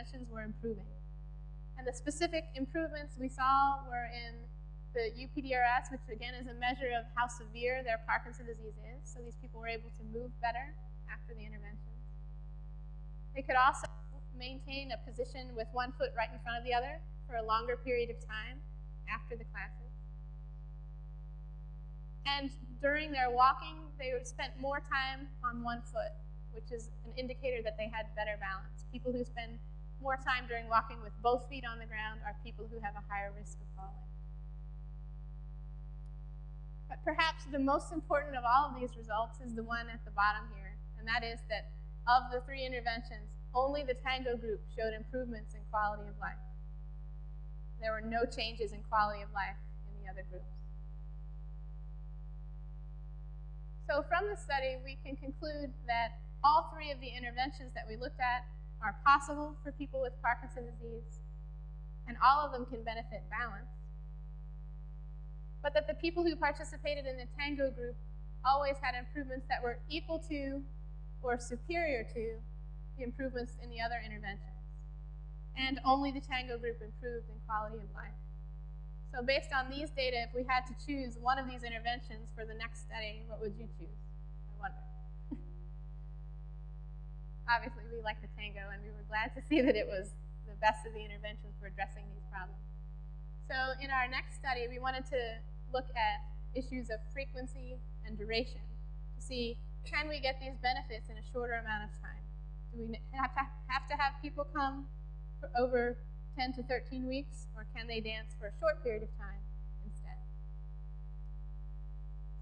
interventions were improving. And the specific improvements we saw were in the UPDRS, which again is a measure of how severe their Parkinson's disease is. So these people were able to move better after the interventions. They could also maintain a position with one foot right in front of the other for a longer period of time after the classes. And during their walking, they spent more time on one foot, which is an indicator that they had better balance. People who spend more time during walking with both feet on the ground are people who have a higher risk of falling. But perhaps the most important of all of these results is the one at the bottom here, and that is that of the 3 interventions, only the Tango group showed improvements in quality of life. There were no changes in quality of life in the other groups. So from the study, we can conclude that all 3 of the interventions that we looked at are possible for people with Parkinson's disease, and all of them can benefit balance. But that the people who participated in the Tango group always had improvements that were equal to or superior to the improvements in the other interventions. And only the Tango group improved in quality of life. So based on these data, if we had to choose one of these interventions for the next study, what would you choose? I wonder. Obviously, we like the Tango, and we were glad to see that it was the best of the interventions for addressing these problems. So in our next study, we wanted to look at issues of frequency and duration to see, can we get these benefits in a shorter amount of time? Do we have to have people come for over 10 to 13 weeks, or can they dance for a short period of time instead?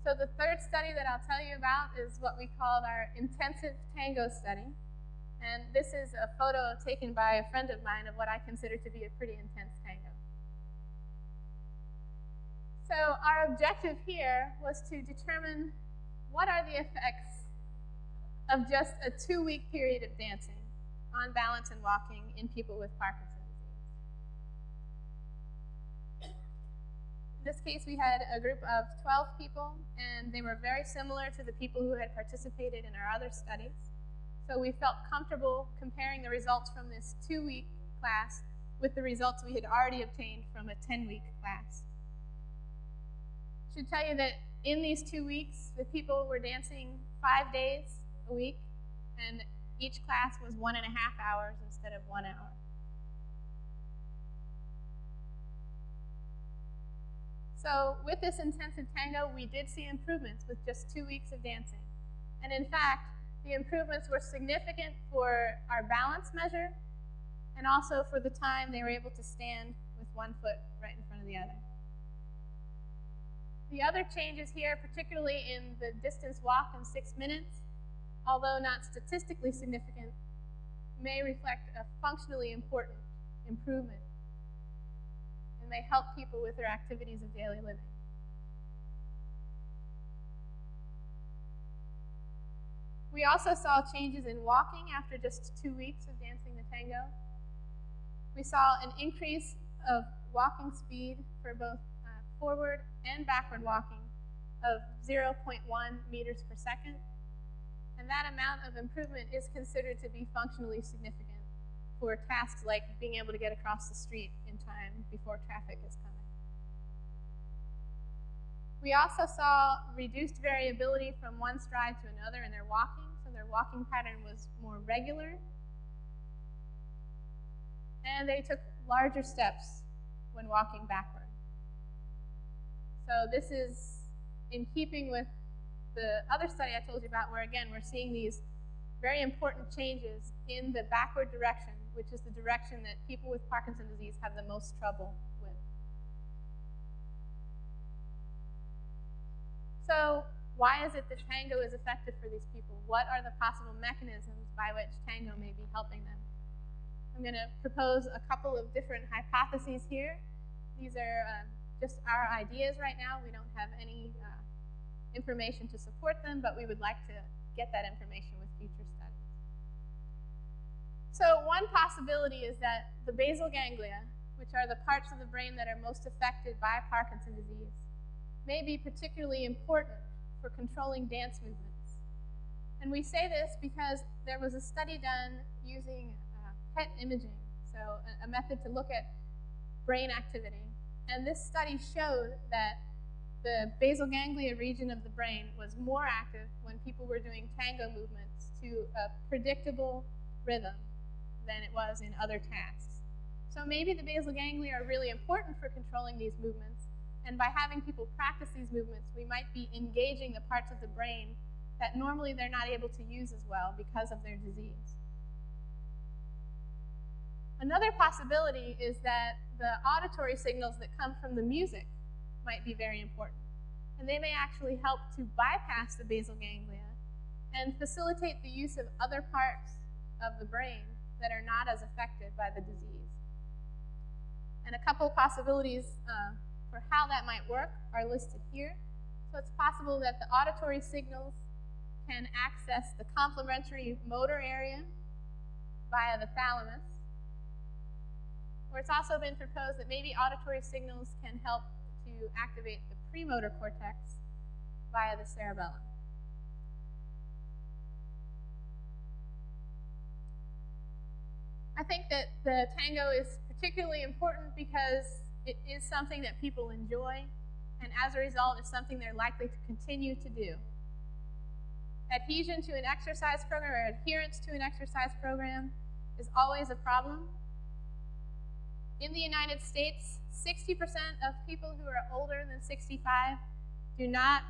So the third study that I'll tell you about is what we called our intensive Tango study. And this is a photo taken by a friend of mine of what I consider to be a pretty intense tango. So our objective here was to determine what are the effects of just a 2-week period of dancing on balance and walking in people with Parkinson's disease. In this case, we had a group of 12 people, and they were very similar to the people who had participated in our other studies. So we felt comfortable comparing the results from this 2-week class with the results we had already obtained from a 10-week class. I should tell you that in these 2 weeks, the people were dancing 5 days a week, and each class was 1.5 hours instead of 1 hour. So with this intensive tango, we did see improvements with just 2 weeks of dancing. And in fact, the improvements were significant for our balance measure and also for the time they were able to stand with one foot right in front of the other. The other changes here, particularly in the distance walk in 6 minutes, although not statistically significant, may reflect a functionally important improvement and may help people with their activities of daily living. We also saw changes in walking after just 2 weeks of dancing the tango. We saw an increase of walking speed for both forward and backward walking of 0.1 meters per second. And that amount of improvement is considered to be functionally significant for tasks like being able to get across the street in time before traffic is coming. We also saw reduced variability from one stride to another in their walking, so their walking pattern was more regular. And they took larger steps when walking backward. So this is in keeping with the other study I told you about, where again, we're seeing these very important changes in the backward direction, which is the direction that people with Parkinson's disease have the most trouble with. So why is it that tango is effective for these people? What are the possible mechanisms by which tango may be helping them? I'm going to propose a couple of different hypotheses here. These are just our ideas right now. We don't have any information to support them, but we would like to get that information with future studies. So one possibility is that the basal ganglia, which are the parts of the brain that are most affected by Parkinson's disease, may be particularly important for controlling dance movements. And we say this because there was a study done using PET imaging so a method to look at brain activity. And this study showed that the basal ganglia region of the brain was more active when people were doing tango movements to a predictable rhythm than it was in other tasks. So maybe the basal ganglia are really important for controlling these movements, and by having people practice these movements, we might be engaging the parts of the brain that normally they're not able to use as well because of their disease. Another possibility is that the auditory signals that come from the music might be very important. And they may actually help to bypass the basal ganglia and facilitate the use of other parts of the brain that are not as affected by the disease. And a couple possibilities for how that might work are listed here. So it's possible that the auditory signals can access the complementary motor area via the thalamus. Or it's also been proposed that maybe auditory signals can help to activate the premotor cortex via the cerebellum. I think that the tango is particularly important because it is something that people enjoy, and as a result, it's something they're likely to continue to do. Adhesion to an exercise program or adherence to an exercise program is always a problem. In the United States, 60% of people who are older than 65 do not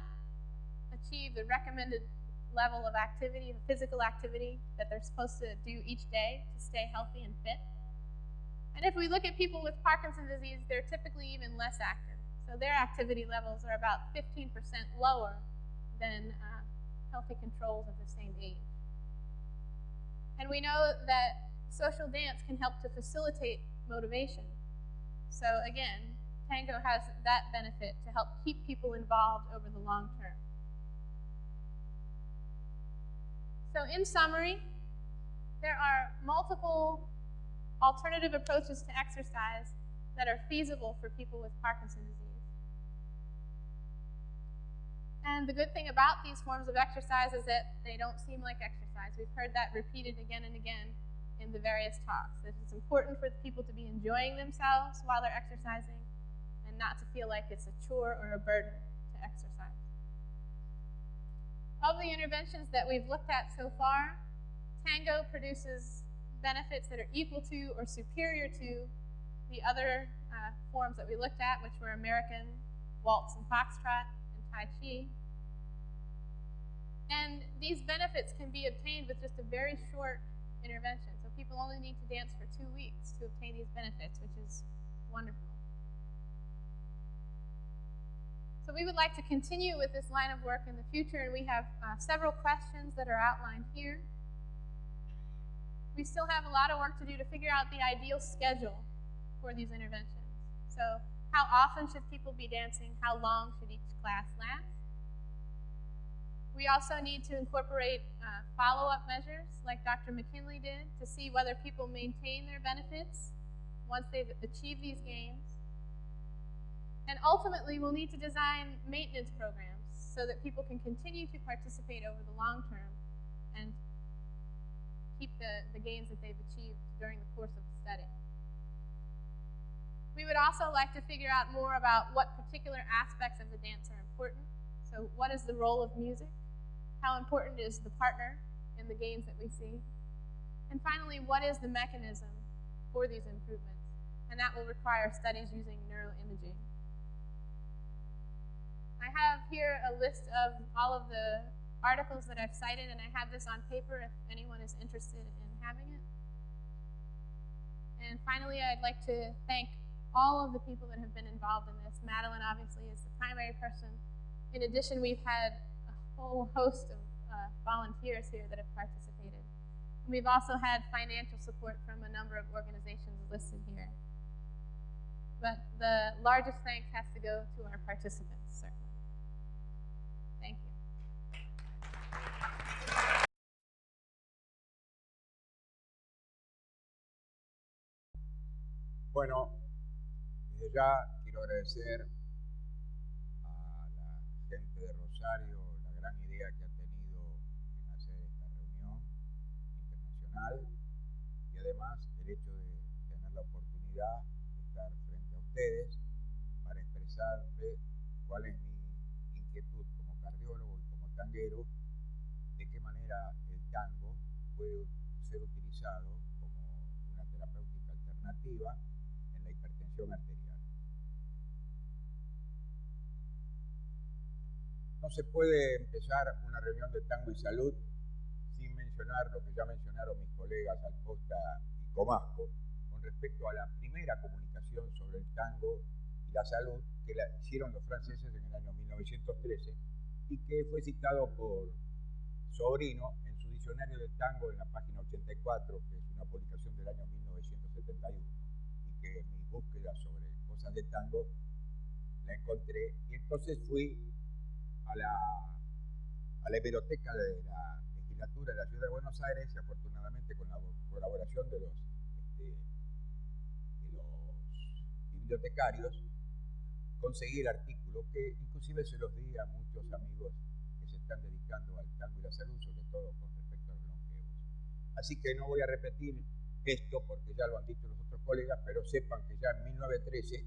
achieve the recommended level of activity, the physical activity that they're supposed to do each day to stay healthy and fit. And if we look at people with Parkinson's disease, they're typically even less active. So their activity levels are about 15% lower than healthy controls of the same age. And we know that social dance can help to facilitate motivation. So again, tango has that benefit to help keep people involved over the long term. So in summary, there are multiple alternative approaches to exercise that are feasible for people with Parkinson's disease. And the good thing about these forms of exercise is that they don't seem like exercise. We've heard that repeated again and again in the various talks, that it's important for people to be enjoying themselves while they're exercising and not to feel like it's a chore or a burden to exercise. Of the interventions that we've looked at so far, tango produces benefits that are equal to or superior to the other forms that we looked at, which were American, waltz and foxtrot, and Tai Chi. And these benefits can be obtained with just a very short intervention. So people only need to dance for 2 weeks to obtain these benefits, which is wonderful. So we would like to continue with this line of work in the future, and we have several questions that are outlined here. We still have a lot of work to do to figure out the ideal schedule for these interventions. So how often should people be dancing? How long should each class last? We also need to incorporate follow-up measures like Dr. McKinley did to see whether people maintain their benefits once they've achieved these gains. And ultimately, we'll need to design maintenance programs so that people can continue to participate over the long term and keep the gains that they've achieved during the course of the study. We would also like to figure out more about what particular aspects of the dance are important. So what is the role of music? How important is the partner in the gains that we see? And finally, what is the mechanism for these improvements? And that will require studies using neuroimaging. I have here a list of all of the articles that I've cited, and I have this on paper if anyone is interested in having it. And finally, I'd like to thank all of the people that have been involved in this. Madeline obviously is the primary person. In addition, we've had a whole host of volunteers here that have participated. And we've also had financial support from a number of organizations listed here. But the largest thanks has to go to our participants, certainly. Thank you. Bueno, desde ya quiero agradecer a la gente de Rosario la gran idea que ha tenido en hacer esta reunión internacional y además el hecho de tener ya estar frente a ustedes para expresarle cuál es mi inquietud como cardiólogo y como tanguero, de qué manera el tango puede ser utilizado como una terapéutica alternativa en la hipertensión arterial. No se puede empezar una reunión de tango y salud sin mencionar lo que ya mencionaron mis colegas Alcosta y Comasco con respecto a la primera comunicación sobre el tango y la salud que la hicieron los franceses en el año 1913 y que fue citado por Sobrino en su diccionario del tango en la página 84, que es una publicación del año 1971, y que en mis búsquedas sobre cosas de tango la encontré, y entonces fui a la hemeroteca de la legislatura de la Ciudad de Buenos Aires, y afortunadamente con la colaboración de los bibliotecarios, conseguí el artículo, que inclusive se los di a muchos amigos que se están dedicando al tango y la salud, sobre todo con respecto a los longevos. Así que no voy a repetir esto porque ya lo han dicho los otros colegas, pero sepan que ya en 1913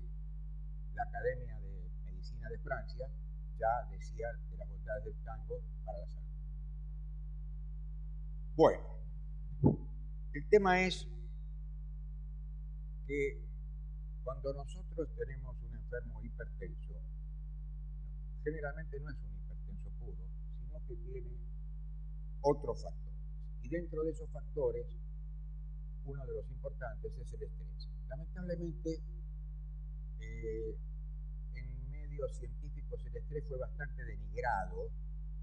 la Academia de Medicina de Francia ya decía de las bondades del tango para la salud. Bueno, el tema es que cuando nosotros tenemos un enfermo hipertenso, generalmente no es un hipertenso puro, sino que tiene otros factores. Y dentro de esos factores, uno de los importantes es el estrés. Lamentablemente, en medios científicos el estrés fue bastante denigrado,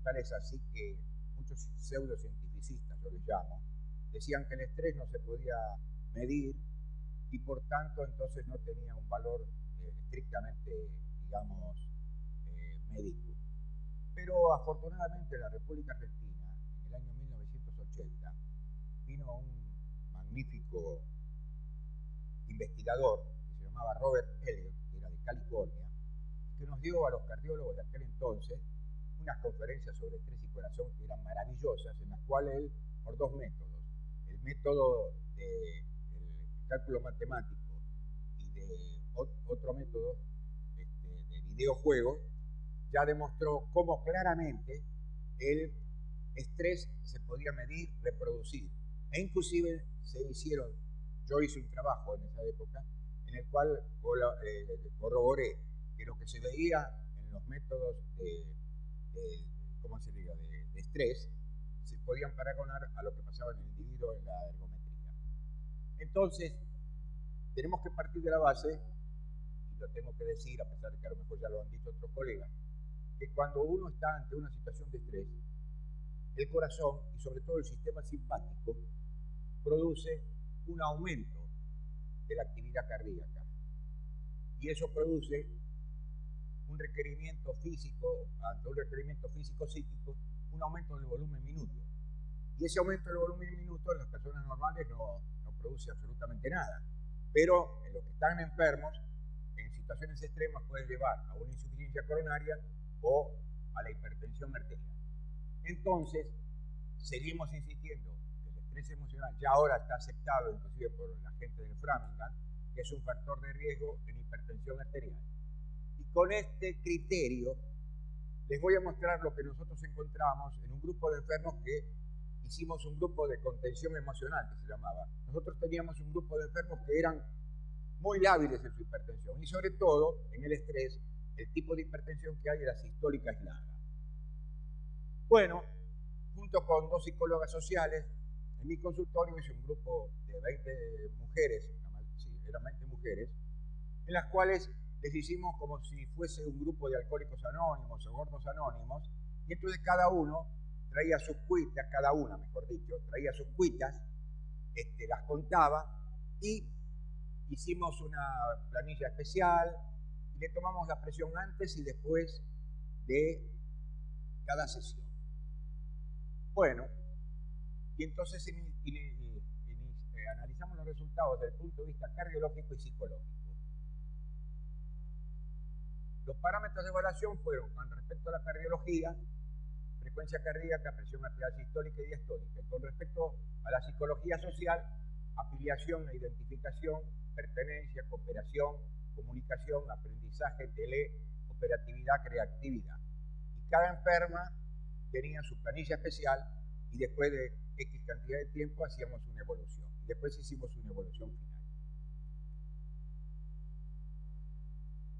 tal es así que muchos pseudocientificistas, yo les llamo, decían que el estrés no se podía medir y por tanto entonces no tenía un valor estrictamente, digamos, médico. Pero afortunadamente en la República Argentina, en el año 1980, vino un magnífico investigador que se llamaba Robert Elliott, que era de California, que nos dio a los cardiólogos de aquel entonces unas conferencias sobre estrés y corazón que eran maravillosas, en las cuales él, por dos métodos, el método del cálculo matemático y de otro método de videojuego, ya demostró cómo claramente el estrés se podía medir, reproducir, e inclusive yo hice un trabajo en esa época en el cual corroboré que lo que se veía en los métodos de estrés se podían paragonar a lo que pasaba en el individuo en la ergometría. Entonces, tenemos que partir de la base, y lo tengo que decir, a pesar de que a lo mejor ya lo han dicho otros colegas, que cuando uno está ante una situación de estrés, el corazón y sobre todo el sistema simpático produce un aumento de la actividad cardíaca. Y eso produce un requerimiento físico, ante un requerimiento físico-psíquico, un aumento del volumen minuto. Y ese aumento del volumen minuto en las personas normales no produce absolutamente nada. Pero en los que están enfermos, en situaciones extremas puede llevar a una insuficiencia coronaria o a la hipertensión arterial. Entonces, seguimos insistiendo que el estrés emocional ya ahora está aceptado inclusive por la gente del Framingham, que es un factor de riesgo en hipertensión arterial. Y con este criterio les voy a mostrar lo que nosotros encontramos en un grupo de enfermos que hicimos un grupo de contención emocional, que se llamaba. Nosotros teníamos un grupo de enfermos que eran muy lábiles en su hipertensión y sobre todo en el estrés, el tipo de hipertensión que hay es la sistólica aislada. Bueno, junto con dos psicólogas sociales, en mi consultorio hice un grupo de 20 mujeres, eran 20 mujeres, en las cuales les hicimos como si fuese un grupo de alcohólicos anónimos o gordos anónimos, y entonces cada uno traía sus cuitas, cada una, mejor dicho, traía sus cuitas, las contaba y hicimos una planilla especial y le tomamos la presión antes y después de cada sesión. Bueno, y entonces analizamos los resultados desde el punto de vista cardiológico y psicológico. Los parámetros de evaluación fueron, con respecto a la cardiología, frecuencia cardíaca, presión arterial sistólica y diastólica. Y con respecto a la psicología social, afiliación e identificación, pertenencia, cooperación, comunicación, aprendizaje, teleoperatividad, creatividad. Y cada enferma tenía su planilla especial y después de X cantidad de tiempo hacíamos una evolución. Y después hicimos una evolución final.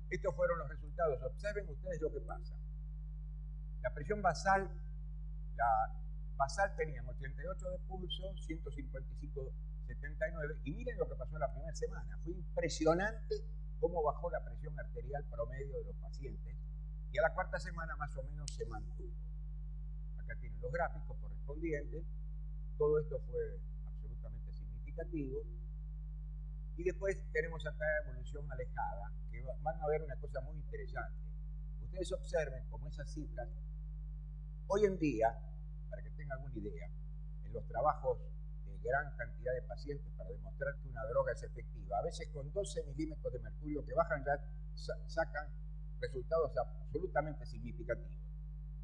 Estos fueron los resultados. Observen ustedes lo que pasa. La presión basal, teníamos 88 de pulso, 155, 79, y miren lo que pasó en la primera semana. Fue impresionante cómo bajó la presión arterial promedio de los pacientes, y a la cuarta semana más o menos se mantuvo. Acá tienen los gráficos correspondientes. Todo esto fue absolutamente significativo. Y después tenemos acá evolución alejada, que van a ver una cosa muy interesante. Ustedes observen cómo esas cifras, hoy en día, para que tengan alguna idea, en los trabajos de gran cantidad de pacientes para demostrar que una droga es efectiva, a veces con 12 milímetros de mercurio que bajan ya sacan resultados absolutamente significativos.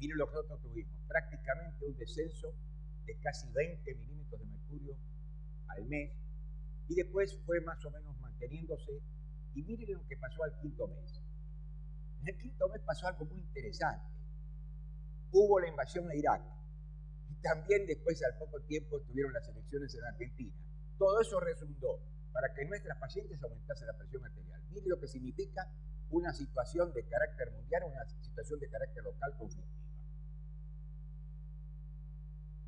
Miren lo que nosotros tuvimos, prácticamente un descenso de casi 20 milímetros de mercurio al mes, y después fue más o menos manteniéndose, y miren lo que pasó al quinto mes. En el quinto mes pasó algo muy interesante. Hubo la invasión a Irak, y también después al poco tiempo estuvieron las elecciones en Argentina. Todo eso redundó para que en nuestras pacientes aumentase la presión arterial. Miren lo que significa una situación de carácter mundial, una situación de carácter local conflictiva.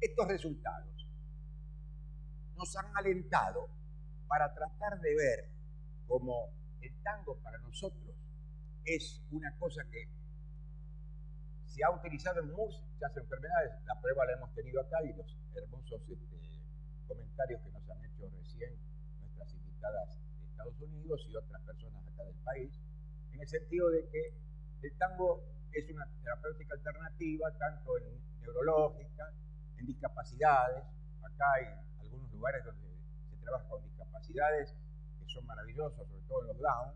Estos resultados nos han alentado para tratar de ver cómo el tango para nosotros es una cosa que se ha utilizado en muchas enfermedades. La prueba la hemos tenido acá y los hermosos comentarios que nos han hecho recién nuestras invitadas de Estados Unidos y otras personas acá del país, en el sentido de que el tango es una terapéutica alternativa, tanto en neurológica, en discapacidades. Acá hay algunos lugares donde se trabaja con discapacidades que son maravillosos, sobre todo en los Down,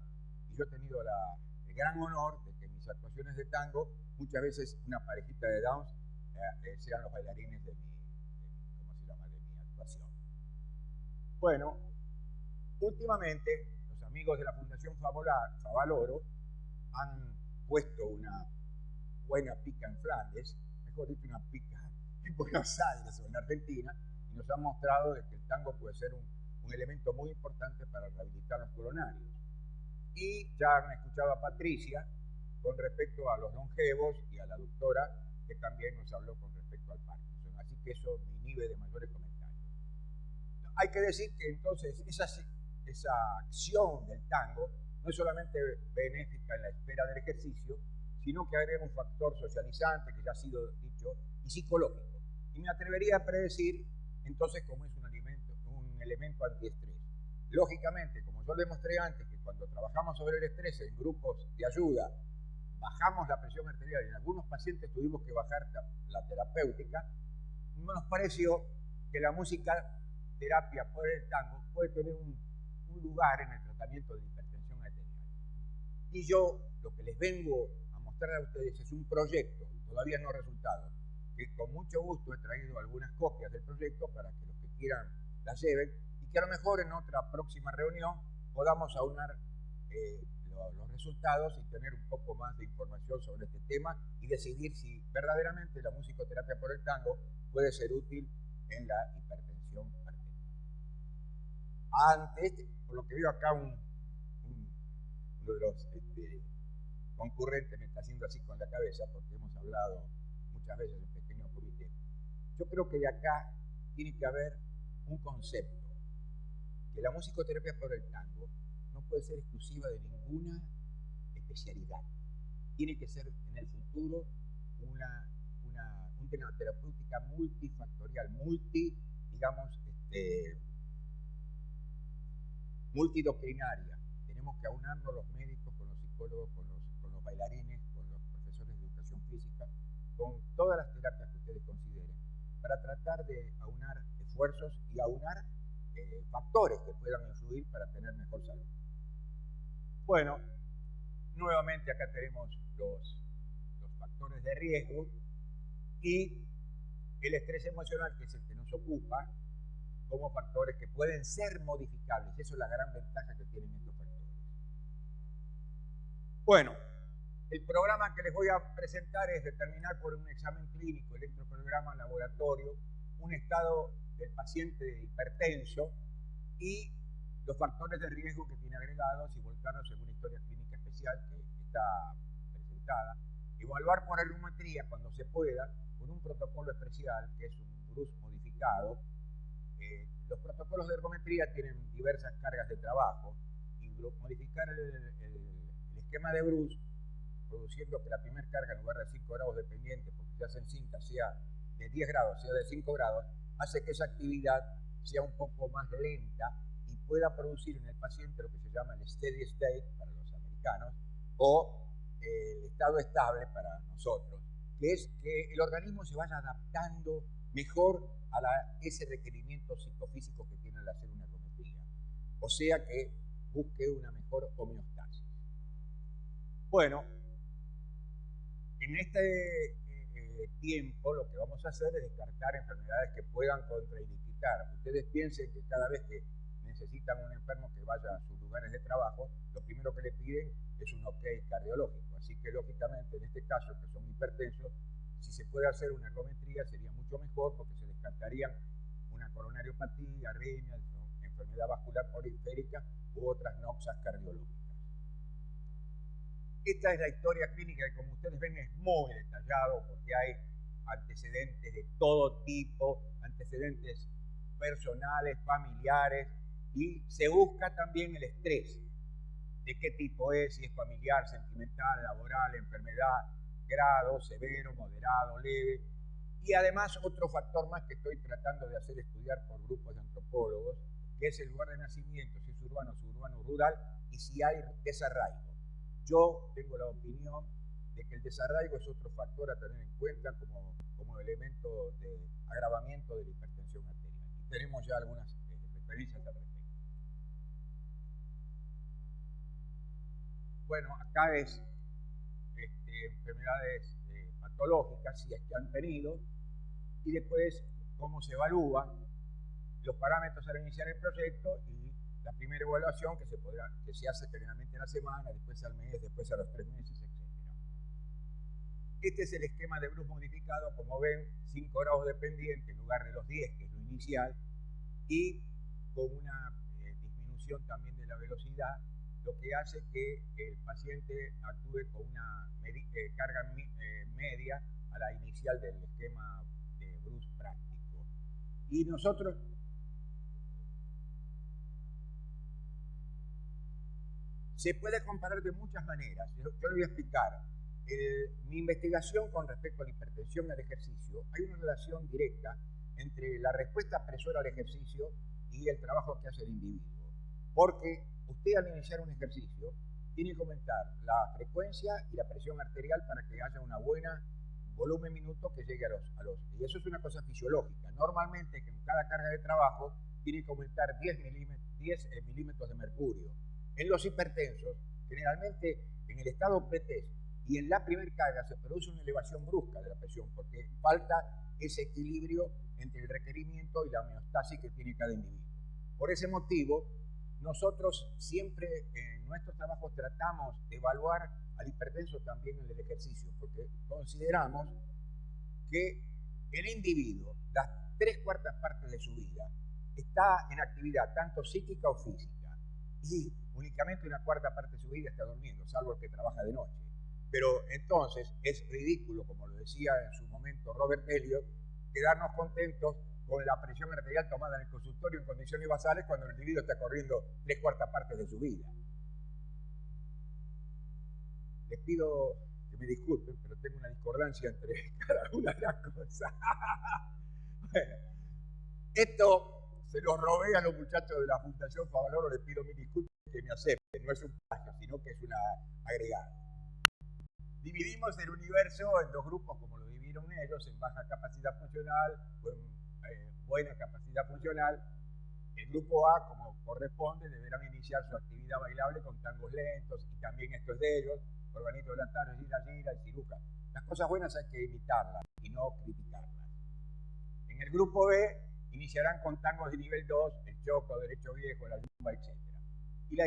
y yo he tenido el gran honor de que en mis actuaciones de tango, muchas veces una parejita de Downs sean los bailarines de mi actuación. Bueno, últimamente los amigos de la Fundación Favaloro han puesto una buena pica en Flandes, mejor dicho, una pica en Buenos Aires o en Argentina, y nos han mostrado de que el tango puede ser un elemento muy importante para rehabilitar los coronarios. Y ya han escuchado a Patricia con respecto a los longevos y a la doctora que también nos habló con respecto al Parkinson. Así que eso me inhibe de mayores comentarios. Hay que decir que entonces esa acción del tango no es solamente benéfica en la esfera del ejercicio, sino que agrega un factor socializante, que ya ha sido dicho, y psicológico. Y me atrevería a predecir entonces cómo es un elemento antiestrés. Lógicamente, como yo demostré antes, que cuando trabajamos sobre el estrés en grupos de ayuda, bajamos la presión arterial y en algunos pacientes tuvimos que bajar la terapéutica, nos pareció que la música terapia por el tango puede tener un lugar en el tratamiento de hipertensión arterial. Y yo lo que les vengo a mostrar a ustedes es un proyecto, todavía no resultado, que con mucho gusto he traído algunas copias del proyecto para que los que quieran las lleven, y que a lo mejor en otra próxima reunión podamos aunar los resultados y tener un poco más de información sobre este tema y decidir si verdaderamente la musicoterapia por el tango puede ser útil en la hipertensión arterial. Antes, por lo que veo acá, uno de los concurrentes me está haciendo así con la cabeza porque hemos hablado muchas veces en pequeños comités. Yo creo que de acá tiene que haber un concepto, que la musicoterapia por el tango no puede ser exclusiva de ninguna especialidad. Tiene que ser en el futuro una terapéutica multifactorial, multidoctrinaria. Tenemos que aunarnos los médicos con los psicólogos, con los bailarines, con los profesores de educación física, con todas las terapias que ustedes consideren, para tratar de aunar esfuerzos y aunar factores que puedan influir para tener mejor salud. Bueno, nuevamente acá tenemos los factores de riesgo y el estrés emocional, que es el que nos ocupa, como factores que pueden ser modificables. Eso es la gran ventaja que tienen estos factores. Bueno, el programa que les voy a presentar es determinar por un examen clínico, electrocardiograma, laboratorio, un estado del paciente hipertenso y los factores de riesgo que tiene agregados y volcarnos en una historia clínica especial que está presentada. Evaluar por ergometría cuando se pueda, con un protocolo especial que es un BRUS modificado. Los protocolos de ergometría tienen diversas cargas de trabajo y modificar el esquema de BRUS, produciendo que la primera carga en lugar de 5 grados de pendiente, porque se hacen cintas, sea de 10 grados, sea de 5 grados, hace que esa actividad sea un poco más lenta y pueda producir en el paciente lo que se llama el steady state para los americanos o el estado estable para nosotros, que es que el organismo se vaya adaptando mejor a ese requerimiento psicofísico que tiene al hacer una ergometría. O sea que busque una mejor homeostasis. Bueno, en este tiempo lo que vamos a hacer es descartar enfermedades que puedan contraindicar. Ustedes piensen que cada vez que necesitan un enfermo que vaya a sus lugares de trabajo, lo primero que le piden es un OK cardiológico. Así que lógicamente en este caso, que son hipertensos, si se puede hacer una ergometría sería mucho mejor porque se descartarían una coronariopatía, arritmias, enfermedad vascular periférica u otras noxas cardiológicas. Esta es la historia clínica que, como ustedes ven, es muy detallado porque hay antecedentes de todo tipo, antecedentes personales, familiares, y se busca también el estrés. De qué tipo es, si es familiar, sentimental, laboral, enfermedad, grado, severo, moderado, leve. Y además otro factor más que estoy tratando de hacer estudiar por grupos de antropólogos, que es el lugar de nacimiento, si es urbano, suburbano, rural, y si hay desarraigo. Yo tengo la opinión de que el desarraigo es otro factor a tener en cuenta como elemento de agravamiento de la hipertensión arterial. Y tenemos ya algunas referencias al respecto. Bueno, acá es enfermedades patológicas, si es que han tenido, y después cómo se evalúa, los parámetros al iniciar el proyecto y la primera evaluación que se hace generalmente en la semana, después al mes, después a los 3 meses, etc. Este es el esquema de BRUS modificado, como ven, 5 grados de pendiente en lugar de los 10, que es lo inicial, y con una disminución también de la velocidad, lo que hace que el paciente actúe con una carga media a la inicial del esquema de BRUS práctico. Y nosotros se puede comparar de muchas maneras. Yo le voy a explicar. Mi investigación con respecto a la hipertensión y al ejercicio, hay una relación directa entre la respuesta presora al ejercicio y el trabajo que hace el individuo. Porque usted al iniciar un ejercicio tiene que aumentar la frecuencia y la presión arterial para que haya una buena volumen minuto que llegue a los. Y eso es una cosa fisiológica. Normalmente en cada carga de trabajo tiene que aumentar 10 milímetros de mercurio. En los hipertensos, generalmente en el estado pretest y en la primera carga se produce una elevación brusca de la presión porque falta ese equilibrio entre el requerimiento y la homeostasis que tiene cada individuo. Por ese motivo, nosotros siempre en nuestros trabajos tratamos de evaluar al hipertenso también en el ejercicio, porque consideramos que el individuo, las 3/4 partes de su vida, está en actividad tanto psíquica o física, y únicamente una 1/4 parte de su vida está durmiendo, salvo el que trabaja de noche. Pero entonces es ridículo, como lo decía en su momento Robert Elliott, quedarnos contentos con la presión arterial tomada en el consultorio en condiciones basales cuando el individuo está corriendo 3/4 partes de su vida. Les pido que me disculpen, pero tengo una discordancia entre cada una de las cosas. Bueno, esto se los robé a los muchachos de la Fundación Favaloro, les pido mil disculpas que me acepten, no es un plagio, sino que es una agregada. Dividimos el universo en 2 grupos, como lo dividieron ellos, en baja capacidad funcional o en buena capacidad funcional. El grupo A, como corresponde, deberán iniciar su actividad bailable con tangos lentos, y también esto es de ellos, organito de la tarde, gira, y ciruja. Las cosas buenas hay que imitarlas y no criticarlas. En el grupo B Iniciarán con tangos de nivel 2, el choco, derecho viejo, la lumba, etc. Y la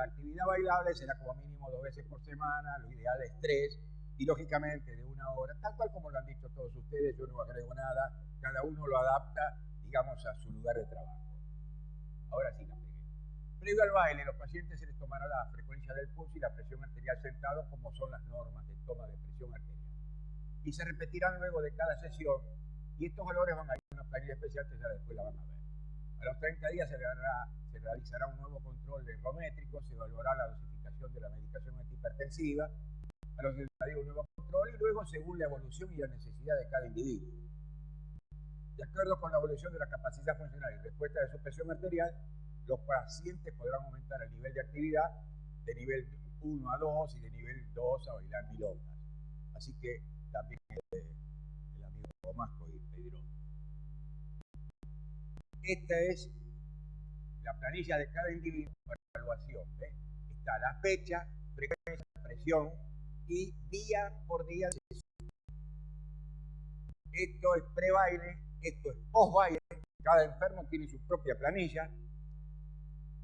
actividad bailable será como mínimo 2 veces por semana, lo ideal es 3, y lógicamente de 1 hora, tal cual como lo han dicho todos ustedes, yo no agrego nada, cada uno lo adapta, digamos, a su lugar de trabajo. Ahora sí la pegué. Previo al baile, los pacientes se les tomará la frecuencia del pulso y la presión arterial sentado, como son las normas de toma de presión arterial. Y se repetirán luego de cada sesión, y estos valores van a ir a una planilla especial que ya después la van a ver. A los 30 días se realizará un nuevo control ergométrico, se evaluará la dosificación de la medicación antihipertensiva, a los 30 días un nuevo control y luego según la evolución y la necesidad de cada individuo. De acuerdo con la evolución de la capacidad funcional y respuesta de su presión arterial, los pacientes podrán aumentar el nivel de actividad de nivel 1 a 2 y de nivel 2 a bailar milongas. Así que también el amigo Tomasco y Pedro. Esta es la planilla de cada individuo para evaluación. Está la fecha, frecuencia, presión y día por día de sesión. Esto es pre-baile, esto es post-baile. Cada enfermo tiene su propia planilla.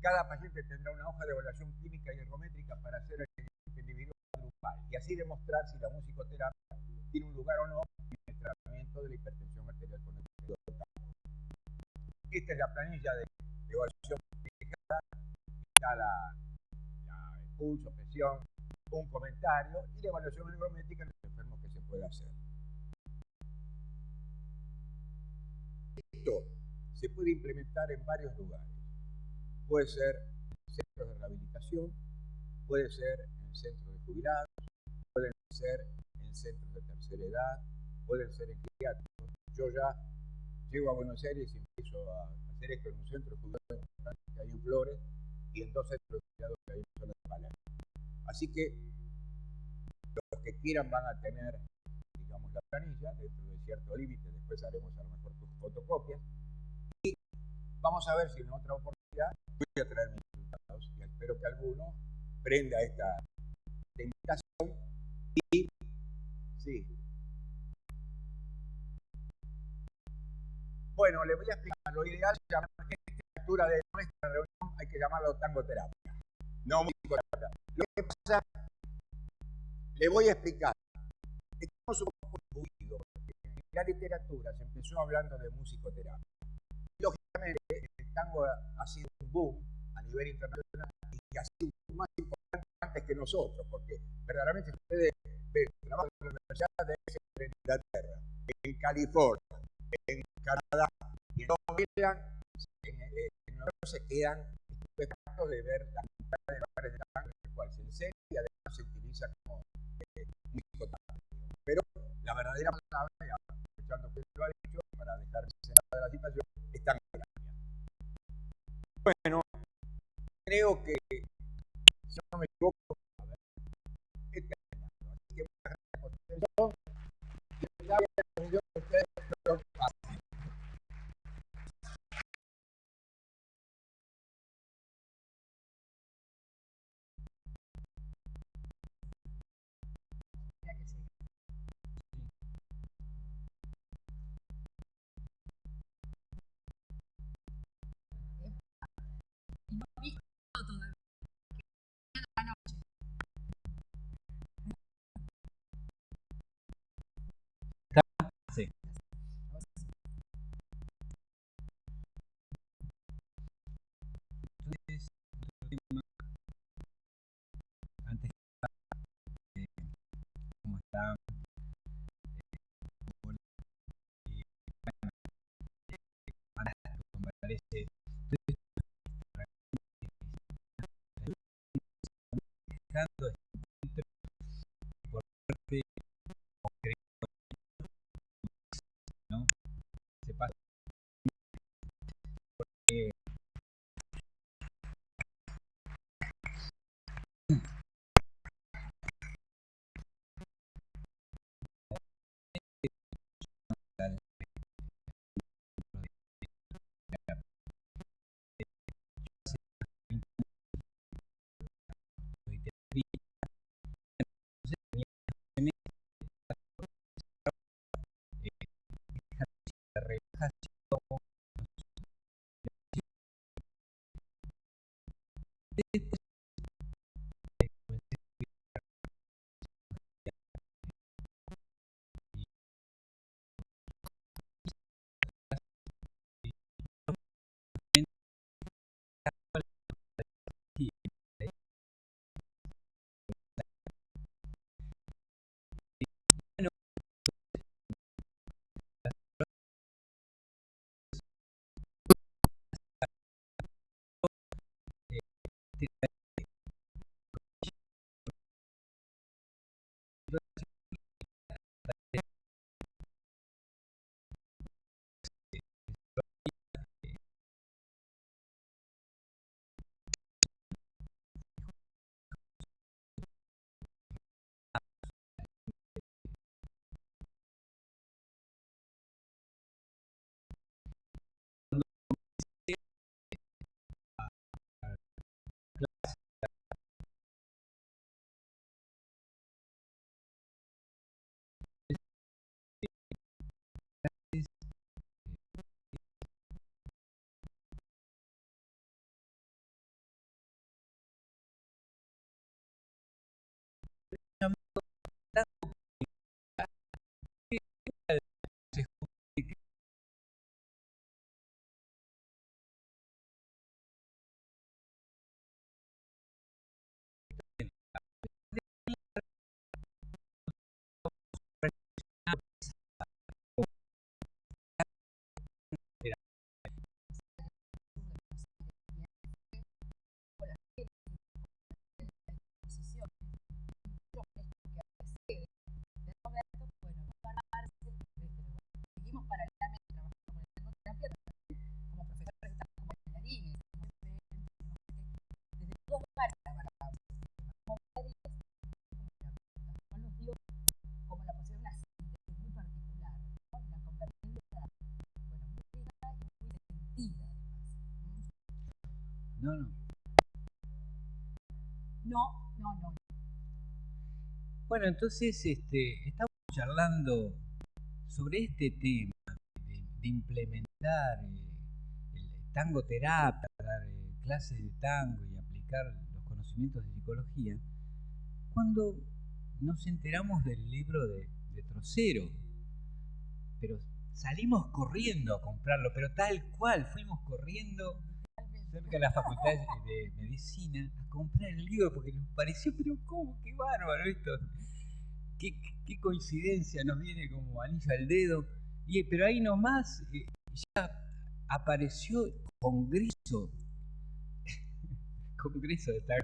Cada paciente tendrá una hoja de evaluación clínica y ergométrica para hacer el seguimiento individual grupal y así demostrar si la musicoterapia tiene un lugar o no en el tratamiento de la hipertensión arterial con el cloruro. Esta es la planilla de evaluación clínica. Está el pulso, presión, un comentario y la evaluación ergométrica en los enfermos que se puede hacer. Esto se puede implementar en varios lugares. Puede ser en centros de rehabilitación, puede ser en centros de jubilados, pueden ser en centros de tercera edad, pueden ser en geriátricos. Yo ya llego a Buenos Aires y empiezo a hacer esto en un centro de jubilados que hay en Flores y en 2 centros de jubilados que hay en zona de Palermo. Así que los que quieran van a tener, digamos, la planilla dentro de cierto límite, después haremos a lo mejor fotocopias y vamos a ver si en otra oportunidad voy a traer mis resultados y espero que alguno prenda esta invitación y sí. Bueno, le voy a explicar. Lo ideal es llamar a esta altura de nuestra reunión, hay que llamarlo tangoterapia, no musicoterapia. Lo que pasa, le voy a explicar. Estamos un poco confundidos porque en la literatura se empezó hablando de musicoterapia. Lógicamente, el tango ha sido un boom a nivel internacional y ha sido más importante antes que nosotros, porque verdaderamente ustedes ven trabajo en la universidad de en Inglaterra, en California, en Canadá, y no miran, en Nueva York se quedan estupefactos de ver la cantidad de lugares de tango en el cual se enseña y además se utiliza como musicoterapia. Pero la verdadera palabra, escuchando que lo ha dicho, para dejar cenada de la situación, es tangoterapia. Bueno, creo que, si no me equivoco, a ver, he terminado. Así que muchas gracias por su atención. Y ya voy a terminar con ustedes lo que pasa. No dijo todavía. La noche. Sí. Entonces, antes cómo está me parece dejando por parte ¿no? Se pasa porque después comencé No, no. No. Bueno, entonces estamos charlando sobre este tema de implementar el tango terapia, dar clases de tango y aplicar los conocimientos de psicología, cuando nos enteramos del libro de Trocero. Pero salimos corriendo a comprarlo, pero tal cual, fuimos corriendo cerca de la Facultad de Medicina a comprar el libro porque nos pareció, pero ¿cómo? ¡Qué bárbaro esto! Qué coincidencia, nos viene como anillo al dedo. Pero ahí nomás ya apareció Congreso de tal.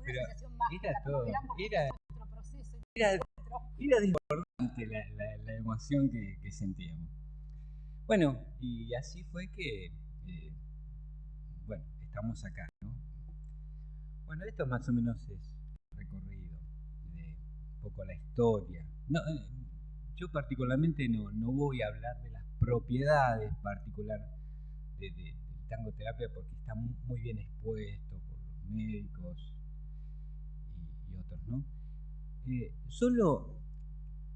Pero era todo, era desbordante la emoción que sentíamos. Bueno, y así fue que, bueno, estamos acá, ¿no? Bueno, esto más o menos es recorrido de un poco la historia. No, yo particularmente no voy a hablar de las propiedades particulares del tangoterapia porque está muy bien expuesto por los médicos y otros, ¿no? Solo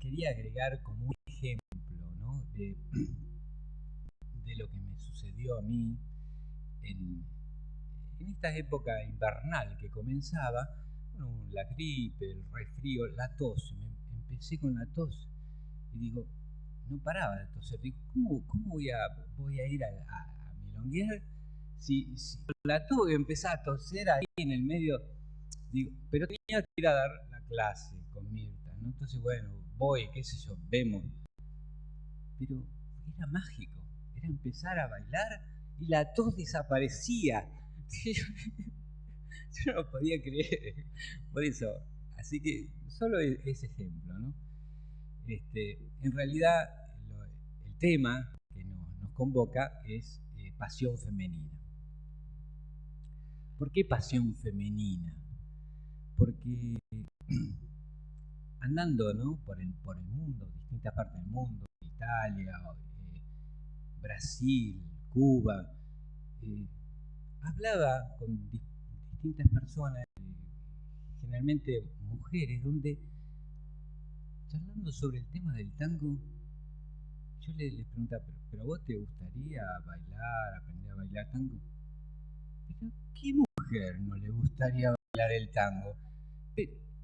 quería agregar como un ejemplo, ¿no? de lo que me sucedió a mí en esta época invernal que comenzaba, bueno, la gripe, el resfrío, la tos. Empecé con la tos y digo, no paraba de toser. Digo, ¿cómo voy a ir a milonguear si la tuve que empezar a toser ahí en el medio? Digo, pero tenía que ir a dar la clase con Mirta, ¿no? Entonces, bueno, voy, qué sé yo, vemos. Pero era mágico, era empezar a bailar y la tos desaparecía. Yo no podía creer, por eso, así que solo ese ejemplo, ¿no? En realidad el tema que nos convoca es pasión femenina. ¿Por qué pasión femenina? Porque andando, ¿no? por el mundo, distintas partes del mundo, Italia, Brasil, Cuba, hablaba con distintas personas, generalmente mujeres, donde charlando sobre el tema del tango, yo les preguntaba, ¿pero vos te gustaría bailar, aprender a bailar tango? Pero ¿qué mujer no le gustaría bailar el tango?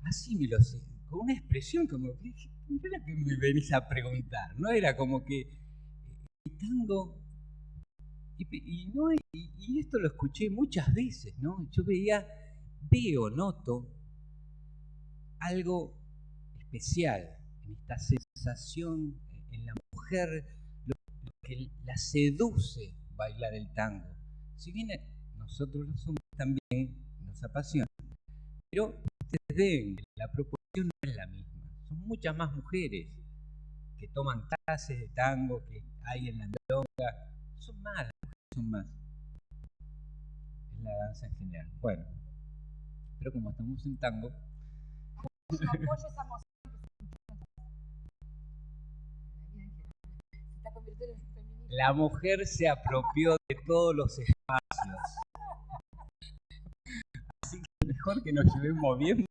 Así me lo sé, con una expresión como, mira lo que me venís a preguntar, ¿no? Era como que el tango, y esto lo escuché muchas veces, ¿no? Yo noto algo especial en esta sensación en la mujer, lo que la seduce bailar el tango. Si bien nosotros los hombres también nos apasiona, pero ustedes ven, la proporción no es la misma. Son muchas más mujeres que toman clases de tango, que hay en la milonga. Son más, las mujeres son más. Es la danza en general. Bueno, pero como estamos en tango, Apoyo esa emoción se está convirtiendo en feminista. la mujer se apropió de todos los espacios. Así que mejor que nos llevemos bien